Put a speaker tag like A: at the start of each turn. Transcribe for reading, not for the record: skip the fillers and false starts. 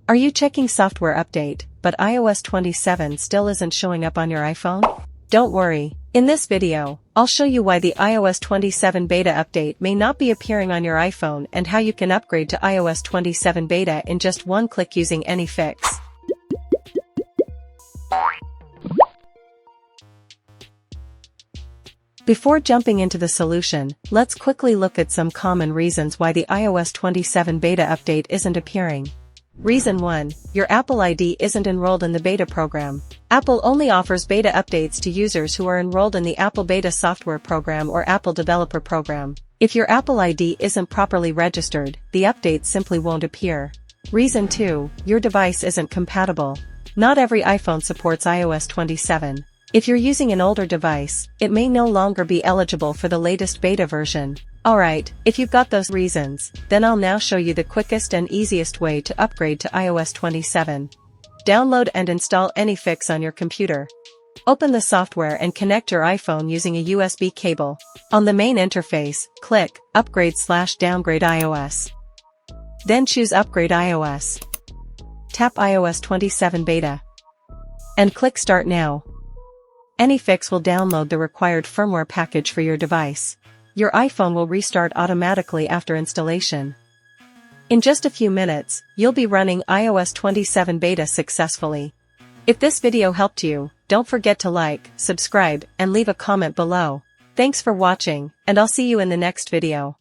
A: Are you checking software update, but iOS 27 still isn't showing up on your iPhone? Don't worry, in this video, I'll show you why the iOS 27 beta update may not be appearing on your iPhone and how you can upgrade to iOS 27 beta in just one click using AnyFix. Before jumping into the solution, let's quickly look at some common reasons why the iOS 27 beta update isn't appearing. Reason 1. Your Apple ID isn't enrolled in the beta program. Apple only offers beta updates to users who are enrolled in the Apple Beta Software Program or Apple Developer Program. If your Apple ID isn't properly registered, the update simply won't appear. Reason 2. Your device isn't compatible. Not every iPhone supports iOS 27. If you're using an older device, it may no longer be eligible for the latest beta version. Alright, if you've got those reasons, then I'll now show you the quickest and easiest way to upgrade to iOS 27. Download and install AnyFix on your computer. Open the software and connect your iPhone using a USB cable. On the main interface, click Upgrade/Downgrade iOS. Then choose Upgrade iOS. Tap iOS 27 Beta. And click Start Now. AnyFix will download the required firmware package for your device. Your iPhone will restart automatically after installation. In just a few minutes, you'll be running iOS 27 beta successfully. If this video helped you, don't forget to like, subscribe, and leave a comment below. Thanks for watching, and I'll see you in the next video.